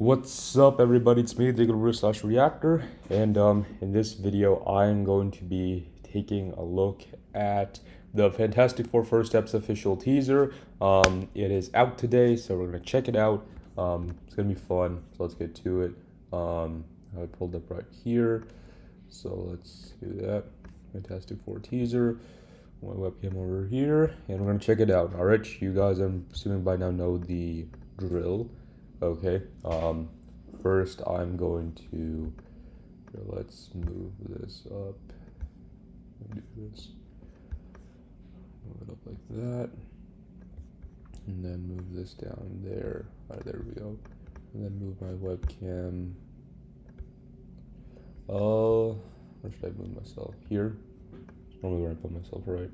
What's up, everybody? It's me, Digger/Reactor, and in this video, I'm going to be taking a look at the Fantastic Four First Steps official teaser. It is out today, so we're gonna check it out. It's gonna be fun, so let's get to it. I pulled up right here, so let's do that. Fantastic Four teaser. My webcam over here, and we're gonna check it out. All right, you guys, I'm assuming by now know the drill. Okay. First I'm going to let's move this up. Do this. Move it up like that. And then move this down there. Alright, there we go. And then move my webcam. Where should I move myself? Here? Normally where I put myself, right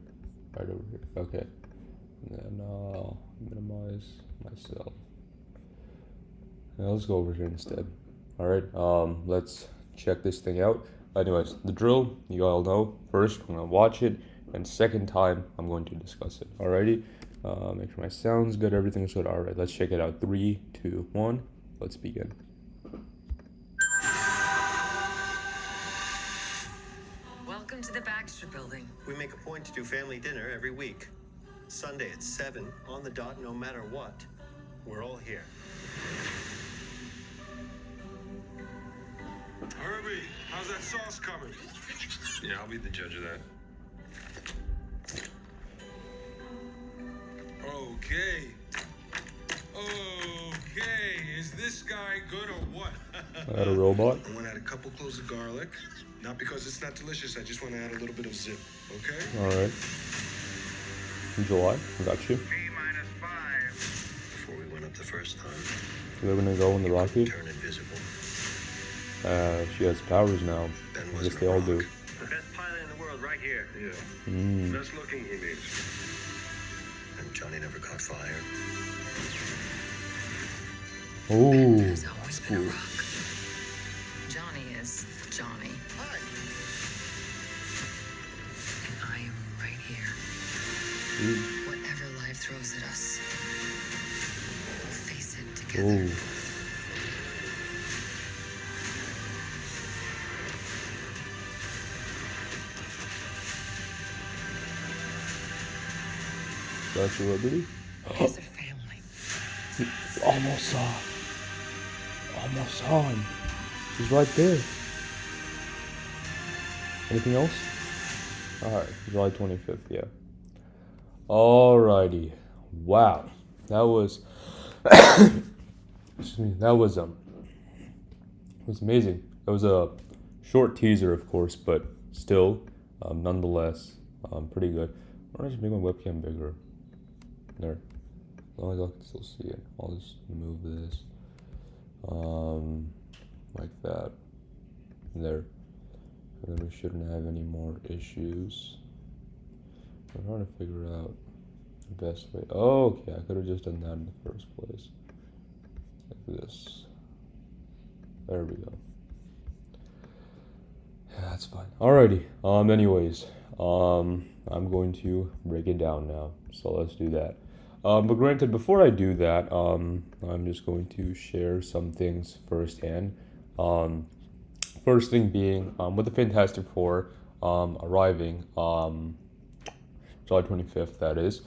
over here. Okay. And then I'll minimize myself. Now let's go over here instead. Alright, let's check this thing out. Anyways, the drill, you all know. First, I'm going to watch it, and second time, I'm going to discuss it. Alrighty, make sure my sound's good, everything's good. Alright, let's check it out. 3, 2, 1, let's begin. Welcome to the Baxter Building. We make a point to do family dinner every week. Sunday at 7, on the dot, no matter what. We're all here. Herbie, how's that sauce coming? Yeah, I'll be the judge of that. Okay. Is this guy good or what? I had a robot. I want to add a couple cloves of garlic. Not because it's not delicious, I just want to add a little bit of zip, okay? Alright. July, got you. T-5. Before we went up the first time, They're gonna go in the rocket. turn invisible. She has powers now. Ben I was guess they all do. The best pilot in the world right here. Yeah. Best looking, he means. And Johnny never caught fire. Oh, There's that's always been a cool. rock. Johnny is Johnny. Hi. And I am right here. Whatever life throws at us, we'll face it together. Oh. Statue of Liberty? As a family. Almost saw him. He's right there. Anything else? Alright, July 25th, yeah. Alrighty. Wow. That was excuse me, that was it was amazing. That was a short teaser, of course, but still, nonetheless, pretty good. Why don't I just make my webcam bigger? There. As long as I can still see it. I'll just move this. Like that. There. And then we shouldn't have any more issues. I'm trying to figure out the best way. Oh, okay, I could have just done that in the first place. Like this. There we go. Yeah, that's fine. Alrighty. Anyways, I'm going to break it down now. So let's do that. But granted, before I do that, I'm just going to share some things firsthand. First thing being, with the Fantastic Four arriving July 25th, that is.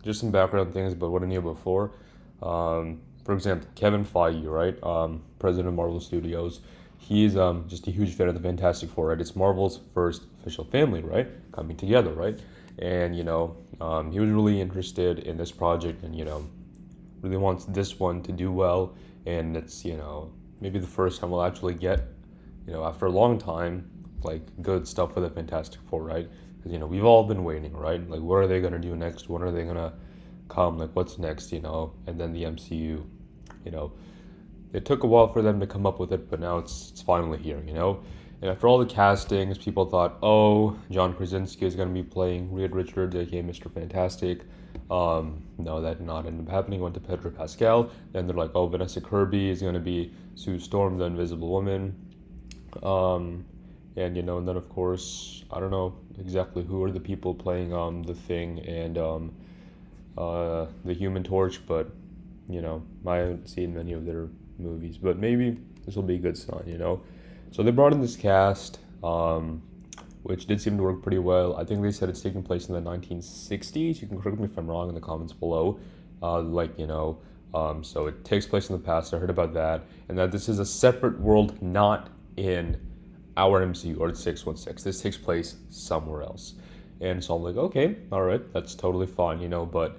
Just some background things about what I knew before. For example, Kevin Feige, right? President of Marvel Studios. He's just a huge fan of the Fantastic Four, right? It's Marvel's first official family, right? Coming together, right? And, he was really interested in this project and, really wants this one to do well. And it's, maybe the first time we'll actually get, after a long time, like, good stuff for the Fantastic Four, right? Because, we've all been waiting, right? Like, what are they going to do next? When are they going to come? Like, what's next, And then the MCU, It took a while for them to come up with it, but now it's finally here, And after all the castings, people thought, oh, John Krasinski is going to be playing Reed Richards, aka Mr. Fantastic. No, that did not end up happening. Went to Pedro Pascal. Then they're like, oh, Vanessa Kirby is going to be Sue Storm, the Invisible Woman. And and then of course, I don't know exactly who are the people playing the Thing and the Human Torch, but I haven't seen many of their movies, but maybe this will be a good sign, you know. So they brought in this cast, which did seem to work pretty well. I think they said it's taking place in the 1960s. You can correct me if I'm wrong in the comments below. So it takes place in the past. I heard about that, and that this is a separate world, not in our MCU or the 616. This takes place somewhere else. And so I'm like, okay, all right, that's totally fine, you know, but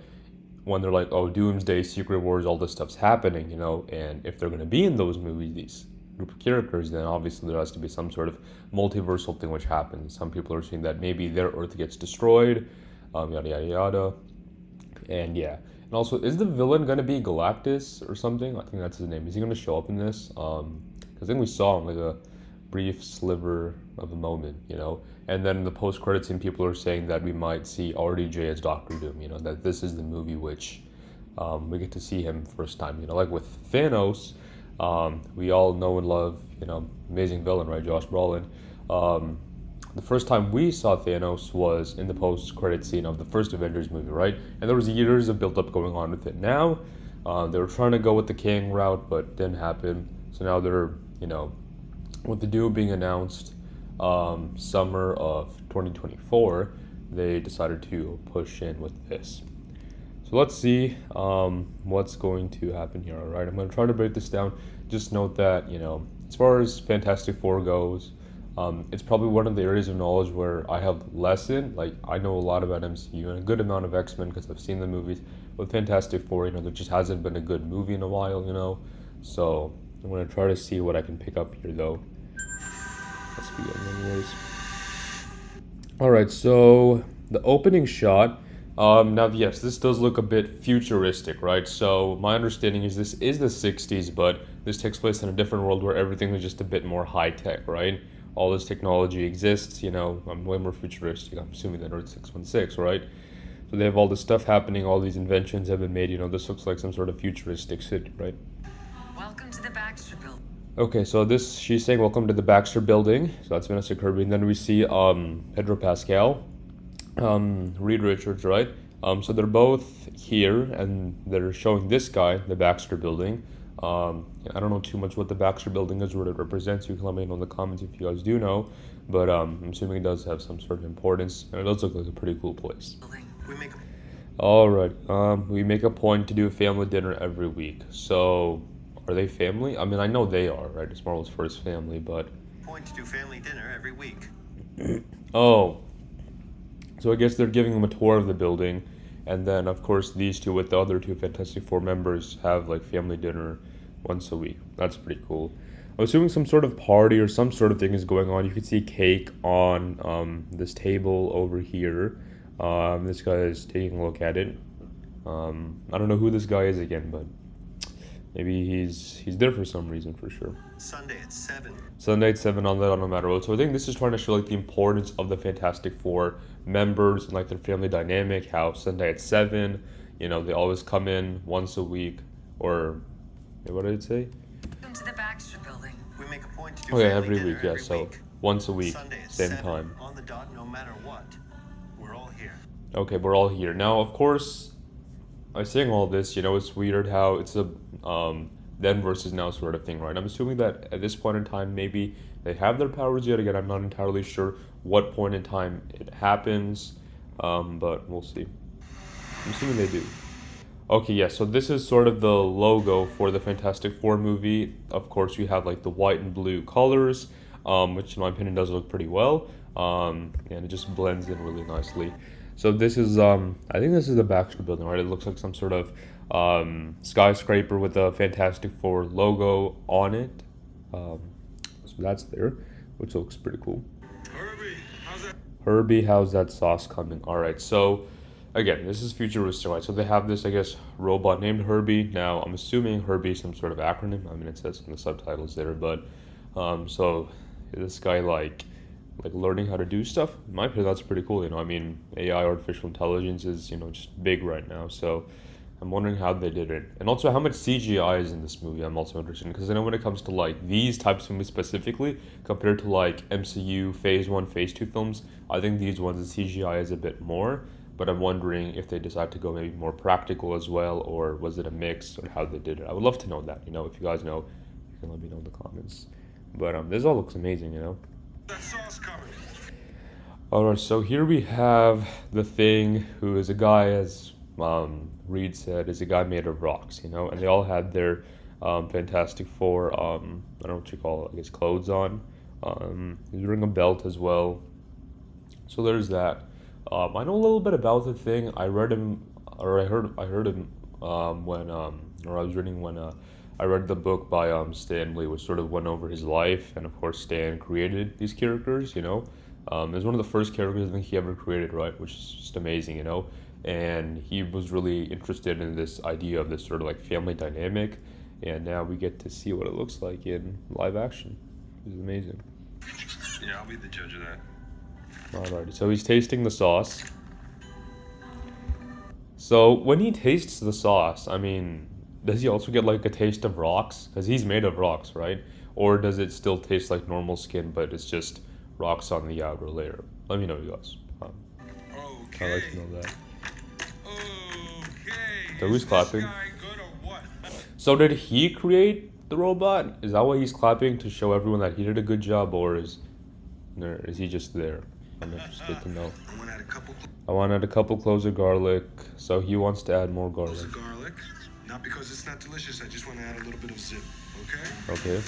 when they're like, oh, Doomsday, Secret Wars, all this stuff's happening, you know, and if they're going to be in those movies, these group of characters, then obviously there has to be some sort of multiversal thing which happens. Some people are saying that maybe their Earth gets destroyed, yada, yada, yada. And yeah. And also, is the villain going to be Galactus or something? I think that's his name. Is he going to show up in this? Because I think we saw him like a brief sliver of a moment, you know. And then in the post-credit scene, people are saying that we might see RDJ as Doctor Doom, you know, that this is the movie which we get to see him first time, you know, like with Thanos, we all know and love, you know, amazing villain, right, Josh Brolin. The first time we saw Thanos was in the post-credit scene of the first Avengers movie, right? And there was years of build-up going on with it. Now, they were trying to go with the Kang route, but didn't happen. So now they're, you know, with the Doom being announced summer of 2024, they decided to push in with this. So let's see what's going to happen here, all right? I'm going to try to break this down. Just note that, you know, as far as Fantastic Four goes, it's probably one of the areas of knowledge where I have less in. Like, I know a lot about MCU and a good amount of X-Men because I've seen the movies. With Fantastic Four, you know, there just hasn't been a good movie in a while, you know? So I'm going to try to see what I can pick up here, though. Let's begin anyways. Alright, so the opening shot. Now, yes, this does look a bit futuristic, right? So my understanding is this is the 60s, but this takes place in a different world where everything is just a bit more high-tech, right? All this technology exists, you know, I'm way more futuristic, I'm assuming, than Earth 616, right? So they have all this stuff happening, all these inventions have been made, you know, this looks like some sort of futuristic city, right? Welcome to the Baxter Building. Okay, so this, she's saying welcome to the Baxter Building, so that's Vanessa Kirby, and then we see Pedro Pascal, Reed Richards, right? So they're both here, and they're showing this guy, the Baxter Building. I don't know too much what the Baxter Building is, what it represents. You can let me know in the comments if you guys do know, but I'm assuming it does have some sort of importance, and it does look like a pretty cool place. We make Alright, we make a point to do a family dinner every week. So, are they family? I mean, I know they are, right? It's Marvel's first family, but... a point to do family dinner every week. Oh. So I guess they're giving them a tour of the building, and then, of course, these two with the other two Fantastic Four members have, like, family dinner once a week. That's pretty cool. I'm assuming some sort of party or some sort of thing is going on. You can see cake on this table over here. This guy is taking a look at it. I don't know who this guy is again, but maybe he's there for some reason, for sure. Sunday at 7. Sunday at 7 on the Matter Road. So I think this is trying to show like the importance of the Fantastic Four members and like their family dynamic. How Sunday at 7, you know, they always come in once a week, or what did it say? Welcome to the Baxter Building. We make a point to do Okay, family every dinner week, yeah. every So week. once a week, Sunday at same 7, time. on the dot, no matter what. We're all here. Okay, we're all here now. Of course, I'm saying all this. You know, it's weird how it's a then versus now sort of thing, right? I'm assuming that at this point in time, maybe they have their powers yet again. I'm not entirely sure what point in time it happens, but we'll see. I'm assuming they do. Okay, yeah, so this is sort of the logo for the Fantastic Four movie. Of course, we have like the white and blue colors, which in my opinion does look pretty well, and it just blends in really nicely. So this is, I think this is the Baxter Building, right? It looks like some sort of skyscraper with the Fantastic Four logo on it. So that's there, which looks pretty cool. Herbie, how's that sauce coming? All right, so again, this is futuristic, right? So they have this, I guess, robot named Herbie. Now, I'm assuming Herbie is some sort of acronym. I mean, it says in the subtitles there, but so this guy like learning how to do stuff. In my opinion, that's pretty cool. You know, I mean, AI, artificial intelligence, is, you know, just big right now. So I'm wondering how they did it, and also how much CGI is in this movie. I'm also interested in, because I know when it comes to like these types of movies specifically, compared to like MCU Phase 1, Phase 2 films, I think these ones the CGI is a bit more. but I'm wondering if they decide to go maybe more practical as well, or was it a mix, or how they did it. I would love to know that. If you guys know, you can let me know in the comments. But this all looks amazing. That sauce coming. Alright, so here we have the Thing, who is a guy, as Reed said, is a guy made of rocks, and they all had their Fantastic Four, I don't know what you call it, I guess clothes on. He's wearing a belt as well. So there's that. I know a little bit about the Thing. I read him, or I heard him when, or I was reading when I read the book by Stan Lee, which sort of went over his life, and of course Stan created these characters. It was one of the first characters I think he ever created, right? Which is just amazing. And he was really interested in this idea of this sort of like family dynamic, and now we get to see what it looks like in live action. It's amazing. Yeah, I'll be the judge of that. Alrighty, so he's tasting the sauce. So when he tastes the sauce, I mean, does he also get like a taste of rocks? Because he's made of rocks, right? Or does it still taste like normal skin, but it's just rocks on the outer layer? Let me know, you guys. Okay. I'd like to know that. Okay. So who's Is clapping? This guy good or what? So did he create the robot? Is that why he's clapping, to show everyone that he did a good job, or is he just there? I'm interested to know. I want to add a couple I want to add a couple cloves of garlic, so he wants to add more garlic. cloves of garlic. Not because it's not delicious. I just want to add a little bit of zip. Okay. Okay.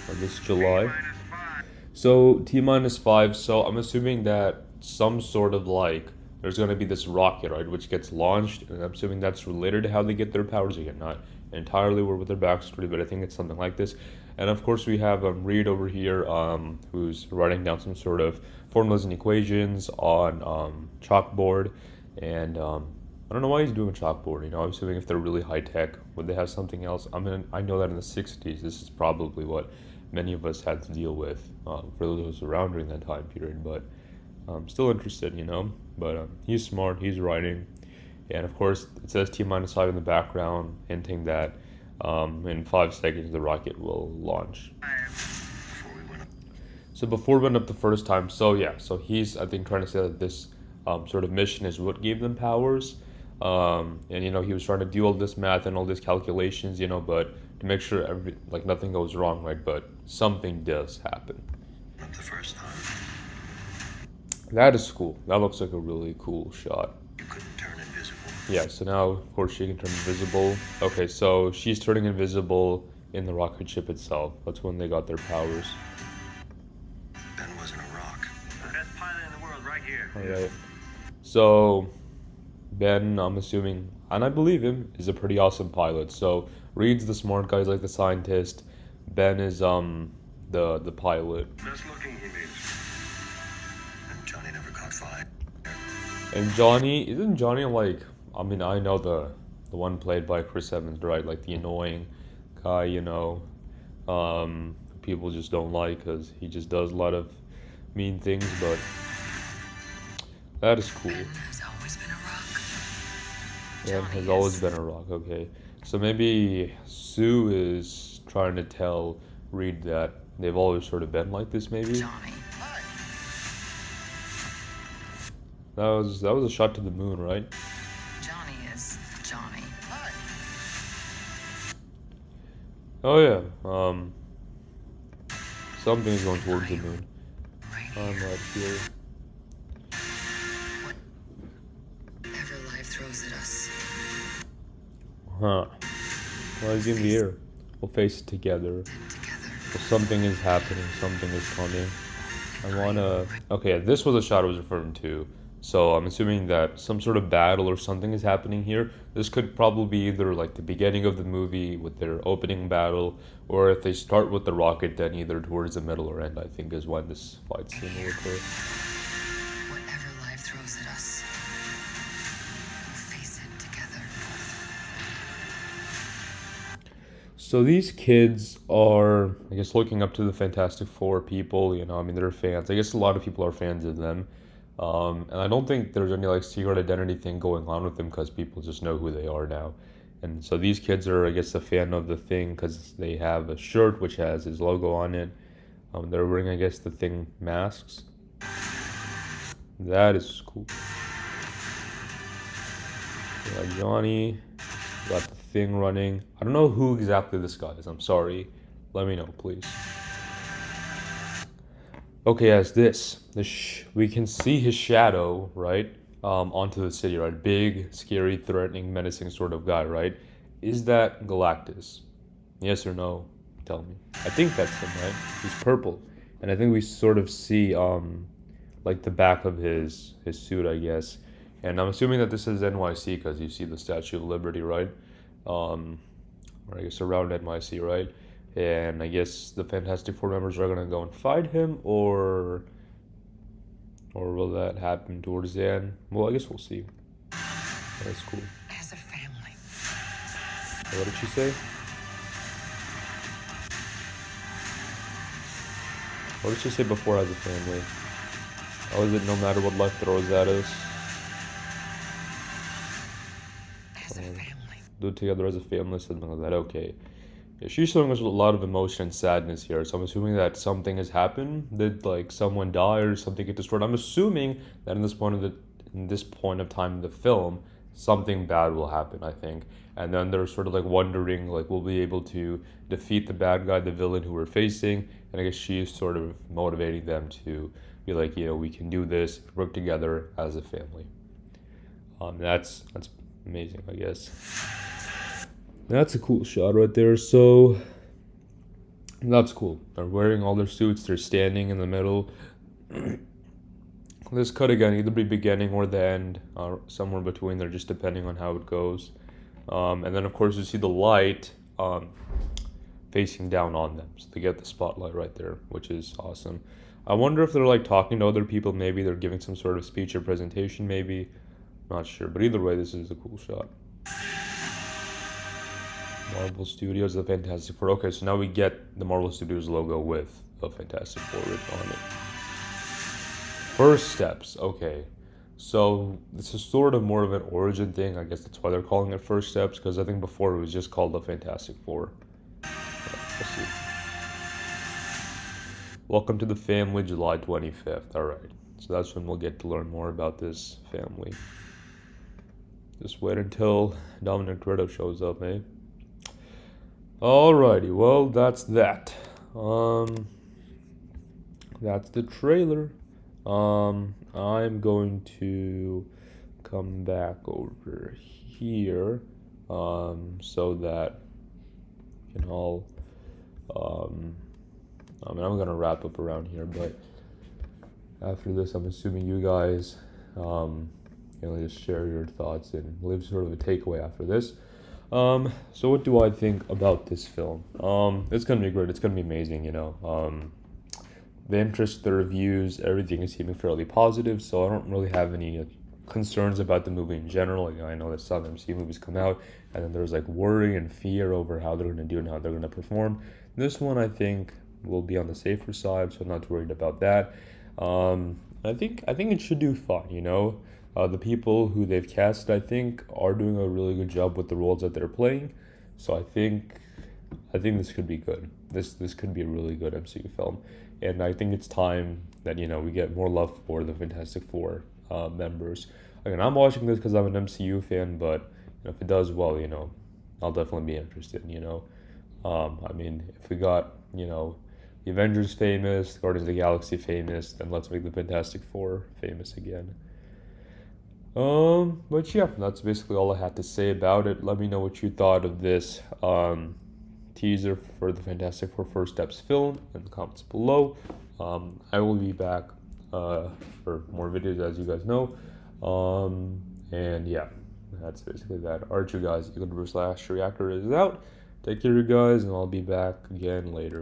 On this July. So T-5, so I'm assuming that some sort of like, there's going to be this rocket, right, which gets launched, and I'm assuming that's related to how they get their powers again. Not entirely with their backstory, but I think it's something like this. And of course we have Reed over here, who's writing down some sort of formulas and equations on chalkboard, and I don't know why he's doing a chalkboard. I'm assuming if they're really high tech, would they have something else? I know that in the 60s, this is probably what many of us had to deal with for those around during that time period. But I'm still interested, But he's smart, he's writing. And of course, it says T-5 in the background, hinting that in 5 seconds the rocket will launch. So before we went up the first time, so he's, I think, trying to say that this sort of mission is what gave them powers. And he was trying to do all this math and all these calculations, but to make sure nothing goes wrong, right? But something does happen. Not the first time. That is cool. That looks like a really cool shot. You couldn't turn invisible. Yeah, so now, of course, she can turn invisible. Okay, so she's turning invisible in the rocket ship itself. That's when they got their powers. Ben wasn't a rock. The best pilot in the world right here. Alright. So, Ben, I'm assuming, and I believe him, is a pretty awesome pilot. So, Reed's the smart guy, he's like the scientist. Ben is, the pilot. Best looking, he means. And Johnny never caught fire. And Johnny, isn't Johnny like, I know the one played by Chris Evans, right? Like the annoying guy, people just don't like because he just does a lot of mean things, but that is cool. Ben has always been a rock. Ben Johnny has always is. been a rock, okay. So maybe Sue is trying to tell Reed that they've always sort of been like this, maybe? Johnny. That was a shot to the moon, right? Johnny is Johnny. Oh yeah, something is going towards the moon. Right I'm here. right here. Whatever life throws at us. Huh. Well, he's in the air. We'll face it together. And together. Well, something is happening. Something is coming. I wanna... Okay, this was a shot I was referring to. So I'm assuming that some sort of battle or something is happening here. This could probably be either like the beginning of the movie with their opening battle, or if they start with the rocket, then either towards the middle or end, I think, is when this fight scene will occur. Whatever life throws at us. We'll face it together. So these kids are, I guess, looking up to the Fantastic Four people, they're fans. I guess a lot of people are fans of them. And I don't think there's any like secret identity thing going on with them because people just know who they are now. And so these kids are, I guess, a fan of the Thing because they have a shirt which has his logo on it. They're wearing, I guess, the Thing masks. That is cool. We got Johnny. We got the thing running. I don't know who exactly this guy is. I'm sorry. Let me know, please. Okay, as we can see his shadow, right? Onto the city, right? Big, scary, threatening, menacing sort of guy, right? Is that Galactus? Yes or no? Tell me. I think that's him, right? He's purple, and I think we sort of see like the back of his suit, I guess. And I'm assuming that this is NYC because you see the Statue of Liberty, right? Or I guess around NYC, right? And I guess the Fantastic Four members are gonna go and fight him, or will that happen towards the end? Well, I guess we'll see. That's cool. As a family. What did she say? What did she say before as a family? Oh, is it no matter what life throws at us? As a family. Do it together as a family, something like that. Okay. Yeah, she's showing us a lot of emotion and sadness here, so I'm assuming that something has happened. Did like someone die or something get destroyed? I'm assuming that in this point of time in the film, something bad will happen, I think. And then they're sort of like wondering, like, we'll be able to defeat the bad guy, the villain who we're facing. And I guess she's sort of motivating them to be like, we can do this, work together as a family. That's amazing, I guess. That's a cool shot right there. So that's cool. They're wearing all their suits. They're standing in the middle. This could again either be beginning or the end, or somewhere between there, just depending on how it goes. And then of course you see the light facing down on them, so they get the spotlight right there, which is awesome. I wonder if they're like talking to other people. Maybe they're giving some sort of speech or presentation. Maybe, not sure. But either way, this is a cool shot. Marvel Studios, the Fantastic Four. Okay, so now we get the Marvel Studios logo with the Fantastic Four written on it. First steps. Okay, so this is sort of more of an origin thing. I guess that's why they're calling it First Steps, because I think before it was just called the Fantastic Four. Let's see. Welcome to the family, July 25th. All right, so that's when we'll get to learn more about this family. Just wait until Dominic Toretto shows up, eh? Alrighty, well, that's that. That's the trailer. I'm going to come back over here, so that we can all, I'm gonna wrap up around here, but after this, I'm assuming you guys, just share your thoughts and leave sort of a takeaway after this. So what do I think about this film? It's gonna be great. It's gonna be amazing. The interest, the reviews, everything is seeming fairly positive. So I don't really have any concerns about the movie in general. I know that some MCU movies come out, and then there's like worry and fear over how they're gonna do and how they're gonna perform. This one, I think, will be on the safer side, so I'm not worried about that. I think it should do fine. The people who they've cast, I think, are doing a really good job with the roles that they're playing. So I think this could be good. This could be a really good MCU film, and I think it's time that we get more love for the Fantastic Four members. Again, I'm watching this because I'm an MCU fan, but if it does well, I'll definitely be interested. If we got the Avengers famous, Guardians of the Galaxy famous, then let's make the Fantastic Four famous again. But yeah, that's basically all I had to say about it. Let me know what you thought of this teaser for the Fantastic Four First Steps film in the comments below. I will be back for more videos, as you guys know. And yeah, that's basically that. Alright, you guys, Eagle Reactor is out. Take care, you guys, and I'll be back again later.